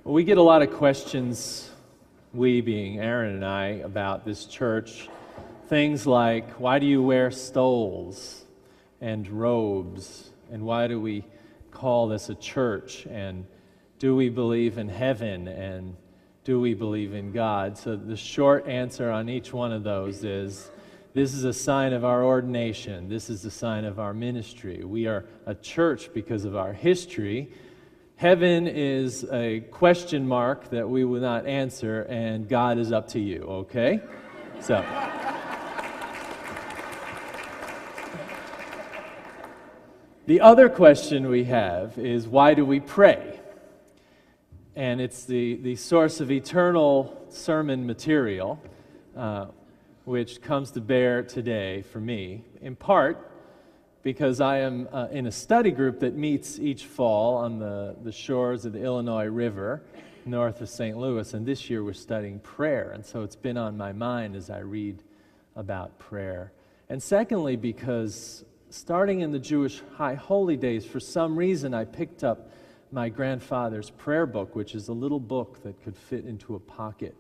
Well, we get a lot of questions, we being Aaron and I, about this church. Things like, why do you wear stoles and robes? And why do we call this a church? And do we believe in heaven? And do we believe in God? So the short answer on each one of those is, this is a sign of our ordination. This is a sign of our ministry. We are a church because of our history. Heaven is a question mark that we will not answer, and God is up to you, okay? So, the other question we have is, why do we pray? And it's the source of eternal sermon material, which comes to bear today for me, in part because I am in a study group that meets each fall on the shores of the Illinois River north of St. Louis, and this year we're studying prayer, and so it's been on my mind as I read about prayer. And secondly, because starting in the Jewish High Holy Days, for some reason I picked up my grandfather's prayer book, which is a little book that could fit into a pocket,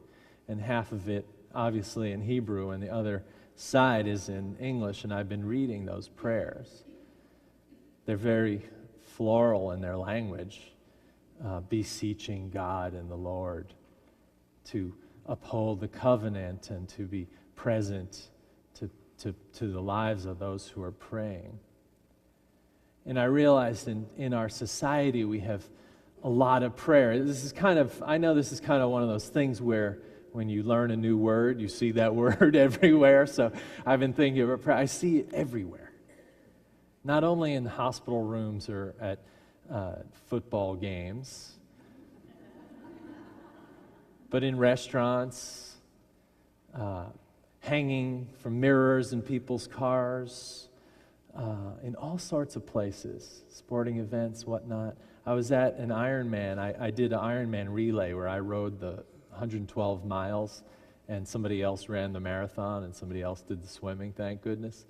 and half of it obviously in Hebrew and the other side is in English, and I've been reading those prayers. They're very floral in their language, beseeching God and the Lord to uphold the covenant and to be present to the lives of those who are praying. And I realized in our society we have a lot of prayer. I know this is kind of one of those things where when you learn a new word, you see that word everywhere. So I've been thinking about prayer. I see it everywhere. Not only in hospital rooms or at football games, but in restaurants, hanging from mirrors in people's cars, in all sorts of places, sporting events, whatnot. I was at an Ironman. I did an Ironman relay where I rode the 112 miles, and somebody else ran the marathon, and somebody else did the swimming, thank goodness.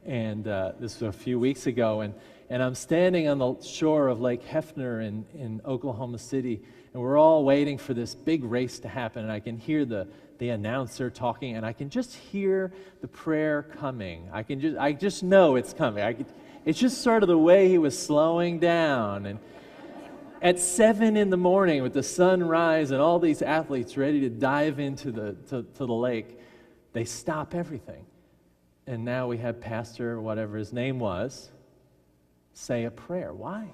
And this was a few weeks ago, and I'm standing on the shore of Lake Hefner in Oklahoma City, and we're all waiting for this big race to happen, and I can hear the announcer talking, and I can just hear the prayer coming. I just know it's coming. It's just sort of the way he was slowing down, and at 7 in the morning with the sunrise and all these athletes ready to dive into the lake, they stop everything. And now we have Pastor, whatever his name was, say a prayer. Why?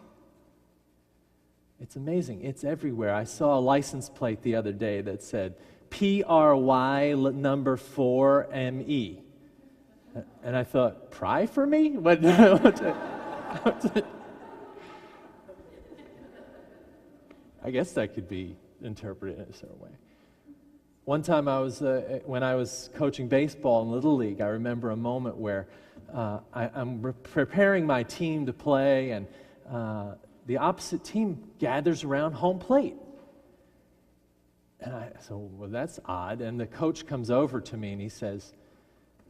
It's amazing. It's everywhere. I saw a license plate the other day that said PRY number 4ME. And I thought, pry for me? What? I guess that could be interpreted in a certain way. One time when I was coaching baseball in Little League, I remember a moment where I'm preparing my team to play, and the opposite team gathers around home plate. And well, that's odd. And the coach comes over to me and he says,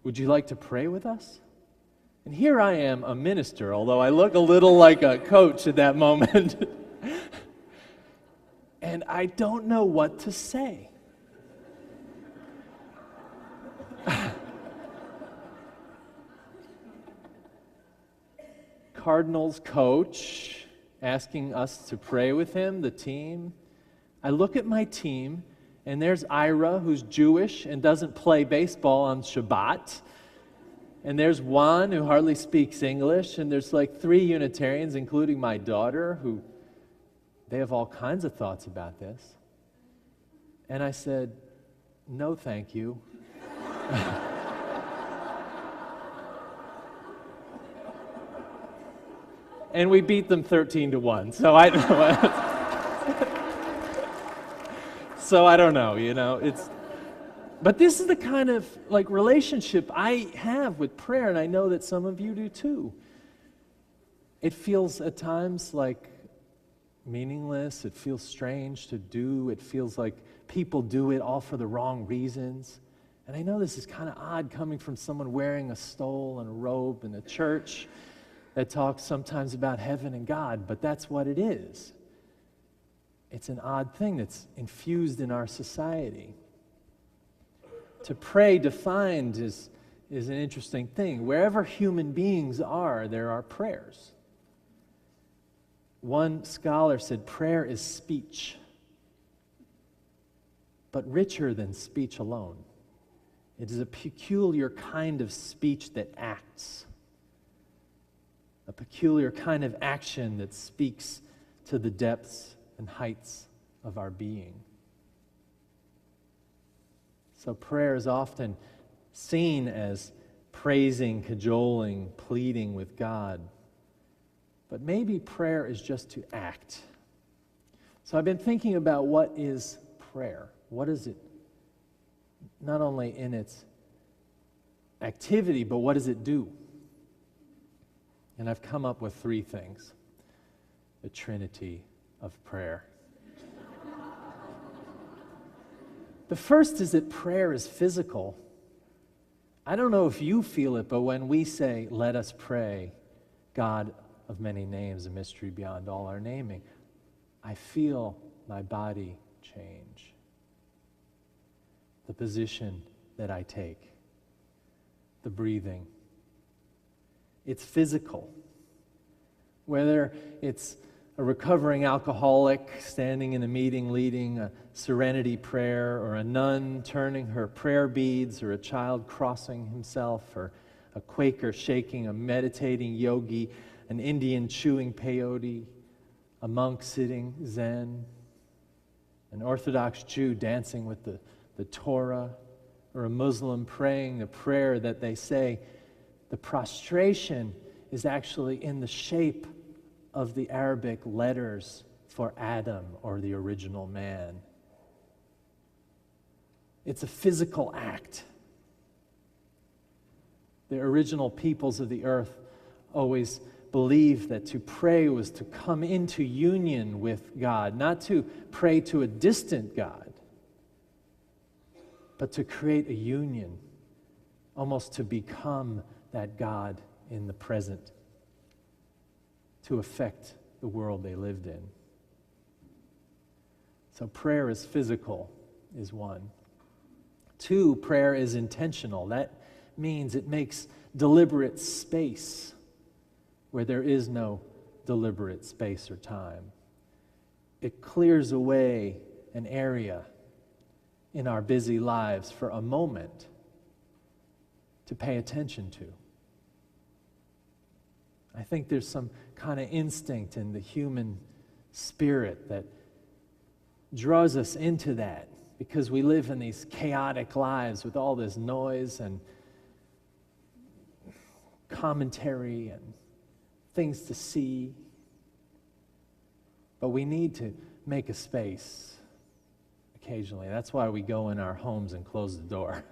"Would you like to pray with us?" And here I am, a minister, although I look a little like a coach at that moment. And I don't know what to say. Cardinals coach asking us to pray with him, the team. I look at my team, and there's Ira, who's Jewish and doesn't play baseball on Shabbat. And there's Juan, who hardly speaks English. And there's like 3 Unitarians, including my daughter, who they have all kinds of thoughts about this. And I said, no, thank you. And we beat them 13-1. So I don't know, but this is the kind of relationship I have with prayer, and I know that some of you do too. It feels at times like meaningless. It feels strange to do. It feels like people do it all for the wrong reasons. And I know this is kind of odd coming from someone wearing a stole and a robe in a church that talks sometimes about heaven and God, but that's what it is. It's an odd thing that's infused in our society. To pray defined is an interesting thing. Wherever human beings are, there are prayers. One scholar said prayer is speech, but richer than speech alone. It is a peculiar kind of speech that acts, a peculiar kind of action that speaks to the depths and heights of our being. So prayer is often seen as praising, cajoling, pleading with God. But maybe prayer is just to act. So I've been thinking about what is prayer. What is it? Not only in its activity, but what does it do? And I've come up with 3 things. The Trinity of prayer. The first is that prayer is physical. I don't know if you feel it, but when we say, "Let us pray, God of many names, a mystery beyond all our naming," I feel my body change. The position that I take, the breathing. It's physical. Whether it's a recovering alcoholic standing in a meeting leading a serenity prayer, or a nun turning her prayer beads, or a child crossing himself, or a Quaker shaking a meditating yogi, an Indian chewing peyote, a monk sitting Zen, an Orthodox Jew dancing with the Torah, or a Muslim praying the prayer that they say, the prostration is actually in the shape of the Arabic letters for Adam, or the original man. It's a physical act. The original peoples of the earth always believed that to pray was to come into union with God, not to pray to a distant God, but to create a union, almost to become that God in the present, to affect the world they lived in. So prayer is physical, is one. 2, prayer is intentional. That means it makes deliberate space where there is no deliberate space or time. It clears away an area in our busy lives for a moment to pay attention to. I think there's some kind of instinct in the human spirit that draws us into that, because we live in these chaotic lives with all this noise and commentary and things to see. But we need to make a space occasionally. That's why we go in our homes and close the door.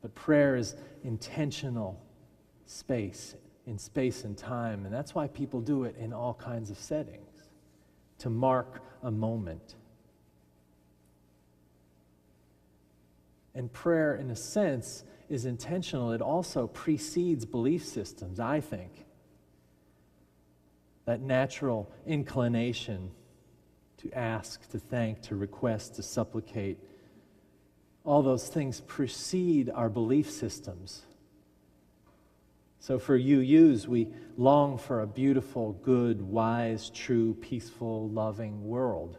But prayer is intentional space, in space and time, and that's why people do it in all kinds of settings, to mark a moment. And prayer, in a sense, is intentional. It also precedes belief systems, I think. That natural inclination to ask, to thank, to request, to supplicate, all those things precede our belief systems. So for UUs, we long for a beautiful, good, wise, true, peaceful, loving world.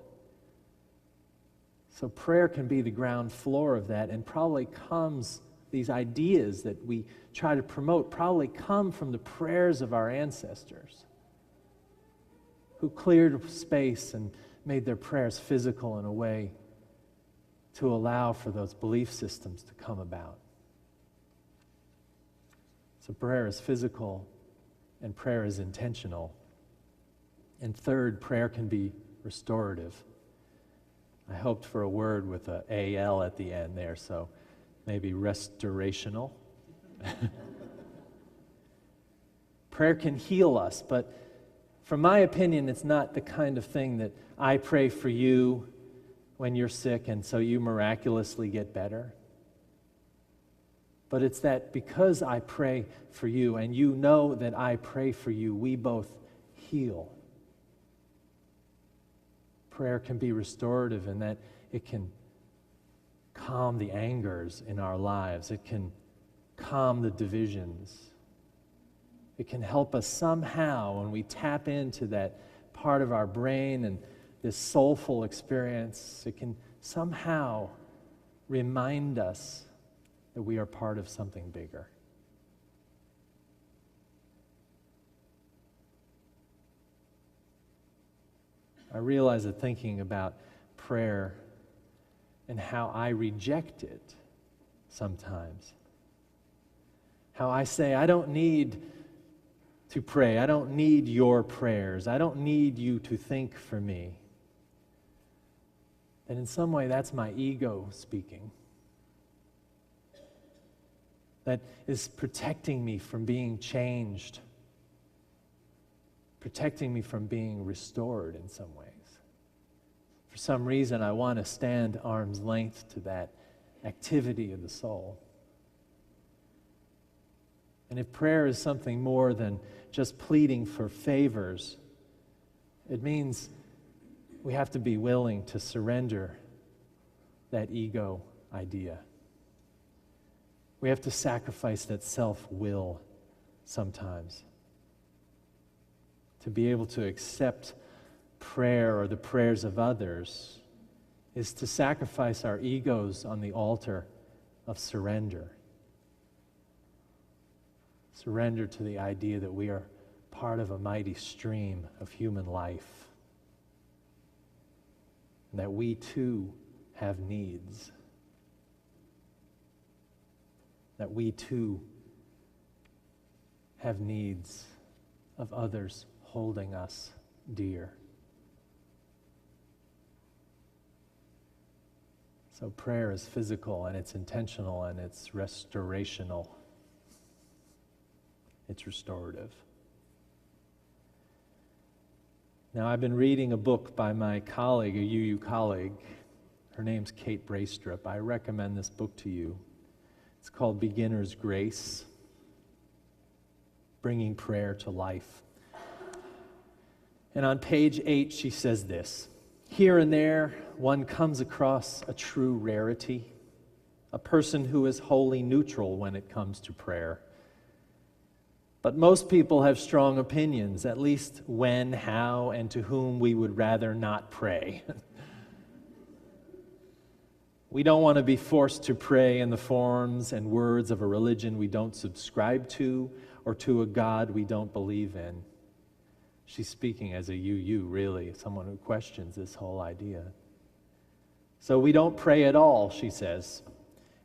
So prayer can be the ground floor of that, and probably these ideas that we try to promote probably come from the prayers of our ancestors, who cleared space and made their prayers physical in a way to allow for those belief systems to come about. So prayer is physical and prayer is intentional. And 3rd, prayer can be restorative. I hoped for a word with a AL at the end there, so maybe restorational. Prayer can heal us, but from my opinion, it's not the kind of thing that I pray for you when you're sick and so you miraculously get better. But it's that because I pray for you and you know that I pray for you, we both heal. Prayer can be restorative in that it can calm the angers in our lives. It can calm the divisions. It can help us somehow when we tap into that part of our brain and this soulful experience. It can somehow remind us that we are part of something bigger. I realize that thinking about prayer and how I reject it sometimes, how I say, I don't need to pray, I don't need your prayers, I don't need you to think for me. And in some way, that's my ego speaking. That is protecting me from being changed, protecting me from being restored in some ways. For some reason, I want to stand arm's length to that activity of the soul. And if prayer is something more than just pleading for favors, it means we have to be willing to surrender that ego idea. We have to sacrifice that self-will sometimes to be able to accept prayer or the prayers of others is to sacrifice our egos on the altar of surrender. Surrender to the idea that we are part of a mighty stream of human life, and that we too have needs, that we too have needs of others holding us dear. So prayer is physical, and it's intentional, and it's restorational. It's restorative. Now, I've been reading a book by my colleague, a UU colleague. Her name's Kate Braystrup. I recommend this book to you. It's called Beginner's Grace, Bringing Prayer to Life. And on page 8, she says this: here and there, one comes across a true rarity, a person who is wholly neutral when it comes to prayer. But most people have strong opinions, at least when, how, and to whom we would rather not pray. We don't want to be forced to pray in the forms and words of a religion we don't subscribe to, or to a God we don't believe in. She's speaking as a UU, really, someone who questions this whole idea. So we don't pray at all, she says.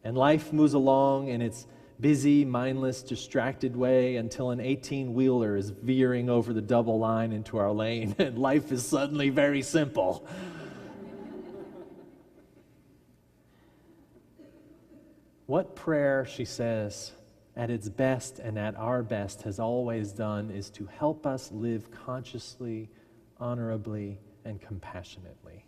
And life moves along in its busy, mindless, distracted way until an 18-wheeler is veering over the double line into our lane, and life is suddenly very simple. What prayer, she says, at its best and at our best has always done is to help us live consciously, honorably, and compassionately.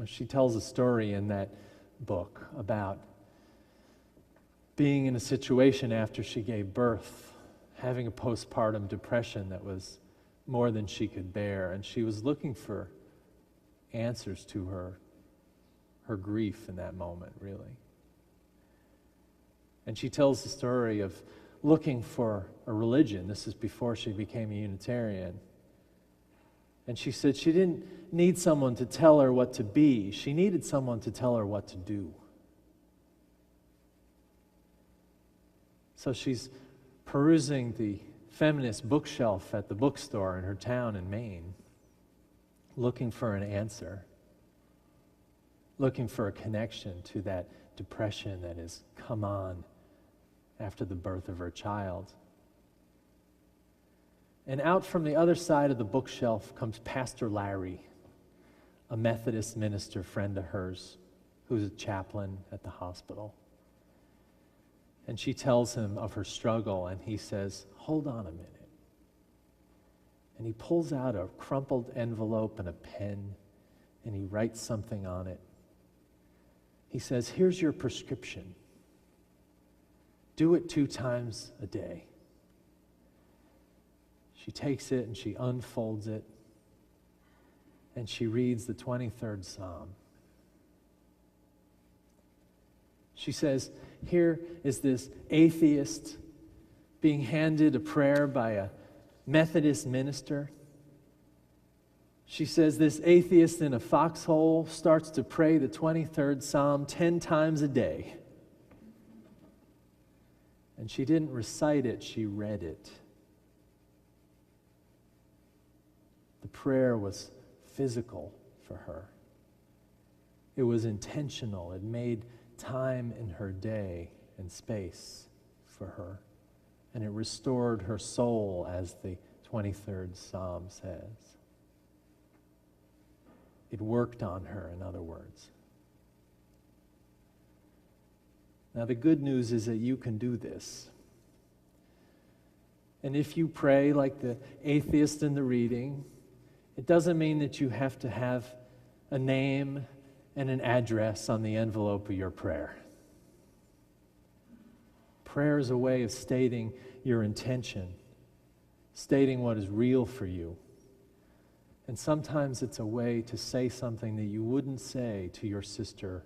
She tells a story in that book about being in a situation after she gave birth, having a postpartum depression that was more than she could bear, and she was looking for answers to her grief in that moment, really. And she tells the story of looking for a religion. This is before she became a Unitarian. And she said she didn't need someone to tell her what to be. She needed someone to tell her what to do. So she's perusing the feminist bookshelf at the bookstore in her town in Maine, looking for an answer, looking for a connection to that depression that has come on after the birth of her child. And out from the other side of the bookshelf comes Pastor Larry, a Methodist minister friend of hers who's a chaplain at the hospital. And she tells him of her struggle, and he says, "Hold on a minute." And he pulls out a crumpled envelope and a pen, and he writes something on it. He says, "Here's your prescription. Do it 2 times a day." She takes it and she unfolds it, and she reads the 23rd Psalm. She says, here is this atheist being handed a prayer by a Methodist minister. She says this atheist in a foxhole starts to pray the 23rd Psalm 10 times a day. And she didn't recite it, she read it. The prayer was physical for her. It was intentional. It made time in her day and space for her. And it restored her soul, as the 23rd Psalm says. It worked on her, in other words. Now, the good news is that you can do this. And if you pray like the atheist in the reading, it doesn't mean that you have to have a name and an address on the envelope of your prayer. Prayer is a way of stating your intention, stating what is real for you. And sometimes it's a way to say something that you wouldn't say to your sister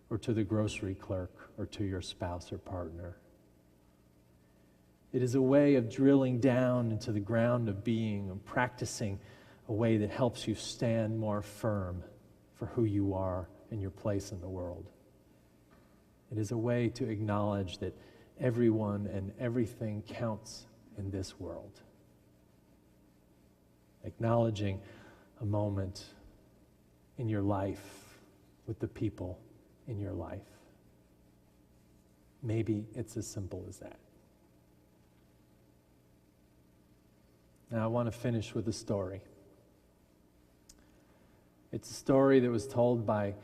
or to the grocery clerk or to your spouse or partner. It is a way of drilling down into the ground of being and practicing a way that helps you stand more firm for who you are and your place in the world. It is a way to acknowledge that everyone and everything counts in this world. Acknowledging a moment in your life with the people in your life. Maybe it's as simple as that. Now I want to finish with a story. It's a story that was told by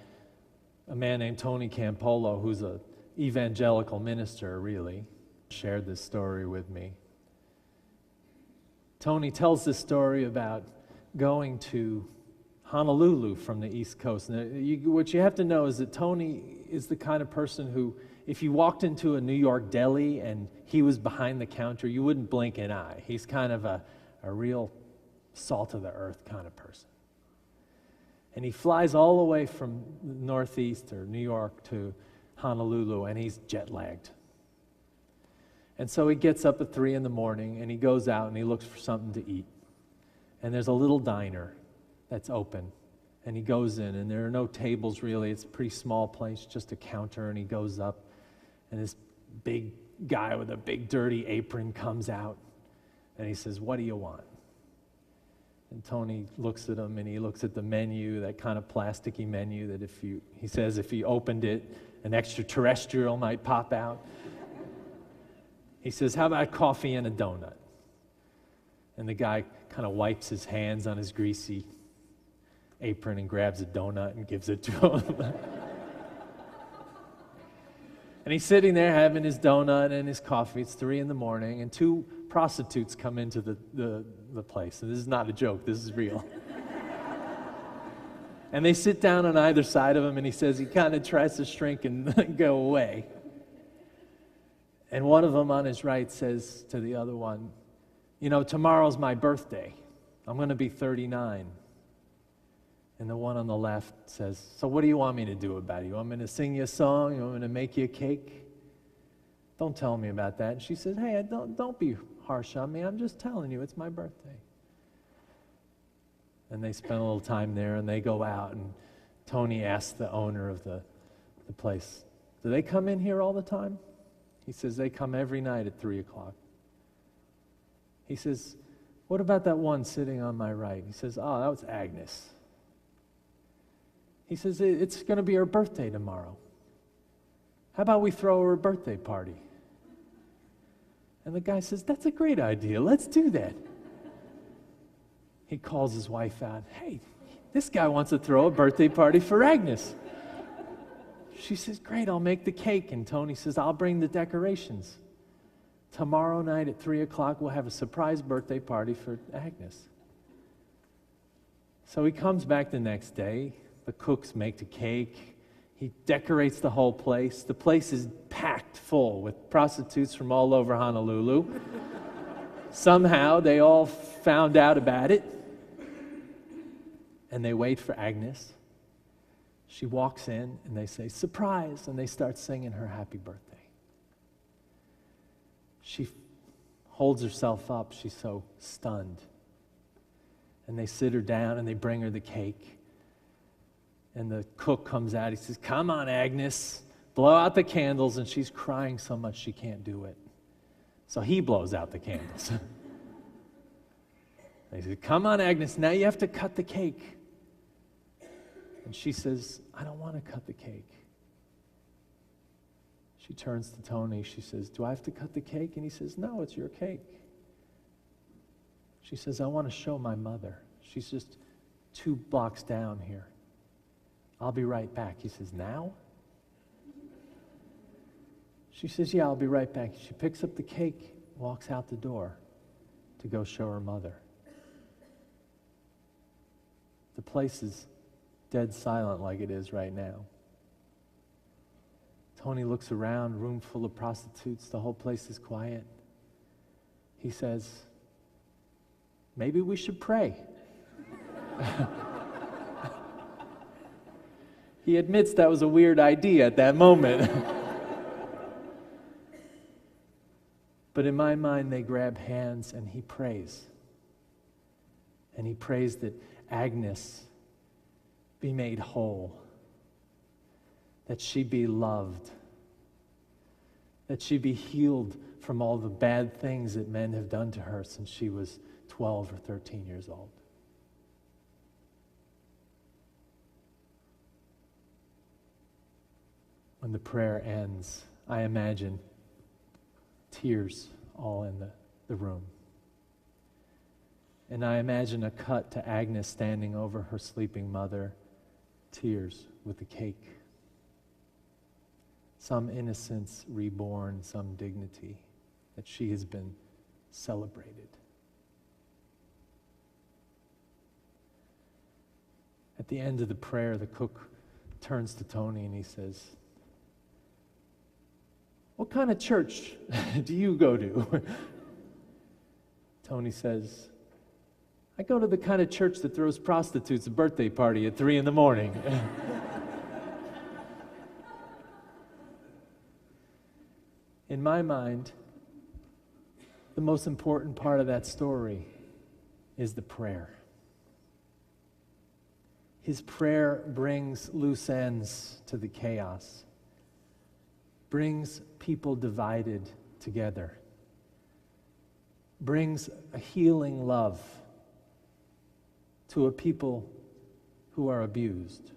a man named Tony Campolo, who's an evangelical minister, really. Shared this story with me. Tony tells this story about going to Honolulu from the East Coast. And what you have to know is that Tony is the kind of person who, if you walked into a New York deli and he was behind the counter, you wouldn't blink an eye. He's kind of a real salt-of-the-earth kind of person. And he flies all the way from the Northeast or New York to Honolulu, and he's jet-lagged. And so he gets up at 3 in the morning, and he goes out and he looks for something to eat. And there's a little diner that's open. And he goes in, and there are no tables really. It's a pretty small place, just a counter. And he goes up, and this big guy with a big dirty apron comes out. And he says, "What do you want?" And Tony looks at him, and he looks at the menu, that kind of plasticky menu that he says if he opened it, an extraterrestrial might pop out. He says, "How about coffee and a donut?" And the guy kind of wipes his hands on his greasy apron and grabs a donut and gives it to him. And he's sitting there having his donut and his coffee. It's 3 in the morning, and 2 prostitutes come into the place. And this is not a joke, this is real. And they sit down on either side of him, and he says he kind of tries to shrink and go away. And one of them on his right says to the other one, "You know, tomorrow's my birthday. I'm going to be 39. And the one on the left says, "So what do you want me to do about it? You want me to sing you a song? You want me to make you a cake? Don't tell me about that." And she says, "Hey, don't be harsh on me. I'm just telling you, it's my birthday." And they spend a little time there, and they go out, and Tony asks the owner of the place, "Do they come in here all the time?" He says, "They come every night at 3 o'clock. He says, "What about that one sitting on my right?" He says, "Oh, that was Agnes." He says, "It's going to be her birthday tomorrow. How about we throw her a birthday party?" And the guy says, "That's a great idea. Let's do that." He calls his wife out, "Hey, this guy wants to throw a birthday party for Agnes." She says, "Great, I'll make the cake." And Tony says, "I'll bring the decorations. Tomorrow night at 3 o'clock, we'll have a surprise birthday party for Agnes." So he comes back the next day. The cooks make the cake. He decorates the whole place. The place is packed full with prostitutes from all over Honolulu. Somehow they all found out about it, and they wait for Agnes. She walks in, and they say, "Surprise!" and they start singing her happy birthday. She holds herself up. She's so stunned. And they sit her down, and they bring her the cake. And the cook comes out. He says, "Come on, Agnes, blow out the candles." And she's crying so much she can't do it. So he blows out the candles. He said, "Come on, Agnes, now you have to cut the cake." And she says, "I don't want to cut the cake." She turns to Tony. She says, "Do I have to cut the cake?" And he says, "No, it's your cake." She says, "I want to show my mother. She's just 2 blocks down here. I'll be right back." He says, "Now?" She says, "Yeah, I'll be right back." She picks up the cake, walks out the door to go show her mother. The place is dead silent like it is right now. Tony looks around, room full of prostitutes. The whole place is quiet. He says, "Maybe we should pray." He admits that was a weird idea at that moment. But in my mind, they grab hands and he prays. And he prays that Agnes be made whole, that she be loved, that she be healed from all the bad things that men have done to her since she was 12 or 13 years old. When the prayer ends, I imagine tears all in the room. And I imagine a cut to Agnes standing over her sleeping mother, tears with the cake. Some innocence reborn, some dignity, that she has been celebrated. At the end of the prayer, the cook turns to Tony and he says, "What kind of church do you go to?" Tony says, "I go to the kind of church that throws prostitutes a birthday party at 3 a.m. In my mind, the most important part of that story is the prayer. His prayer brings loose ends to the chaos, brings people divided together, brings a healing love to a people who are abused,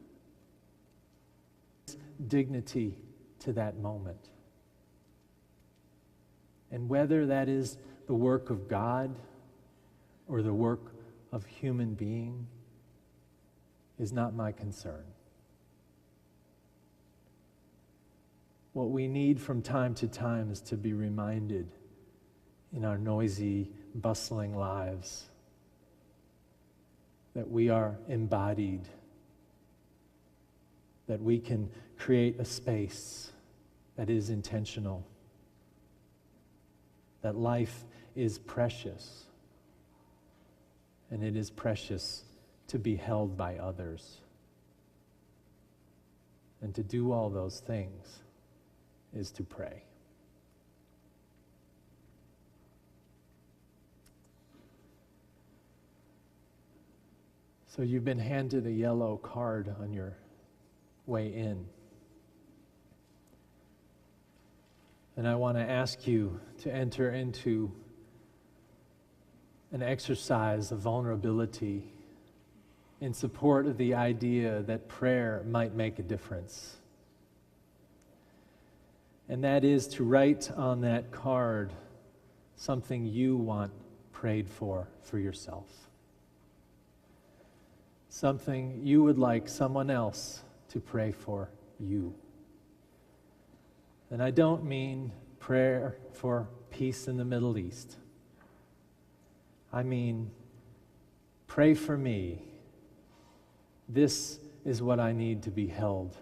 dignity to that moment. And whether that is the work of God or the work of human being is not my concern. What we need from time to time is to be reminded in our noisy, bustling lives that we are embodied, that we can create a space that is intentional, that life is precious, and it is precious to be held by others. And to do all those things is to pray. So you've been handed a yellow card on your way in. And I want to ask you to enter into an exercise of vulnerability in support of the idea that prayer might make a difference. And that is to write on that card something you want prayed for yourself. Something you would like someone else to pray for you. And I don't mean prayer for peace in the Middle East. I mean, pray for me. This is what I need to be held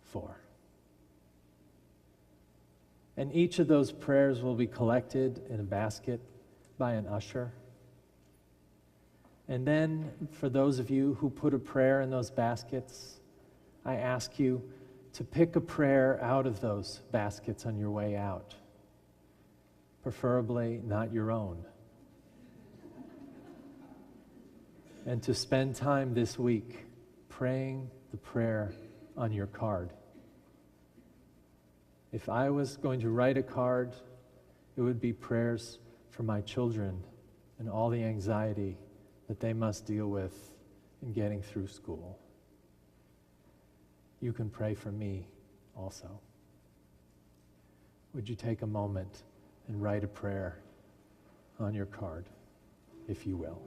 for. And each of those prayers will be collected in a basket by an usher. And then, for those of you who put a prayer in those baskets, I ask you to pick a prayer out of those baskets on your way out, preferably not your own. And to spend time this week praying the prayer on your card. If I was going to write a card, it would be prayers for my children and all the anxiety that they must deal with in getting through school. You can pray for me also. Would you take a moment and write a prayer on your card, if you will?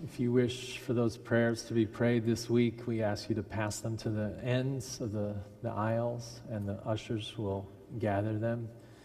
If you wish for those prayers to be prayed this week, we ask you to pass them to the ends of the aisles, and the ushers will gather them.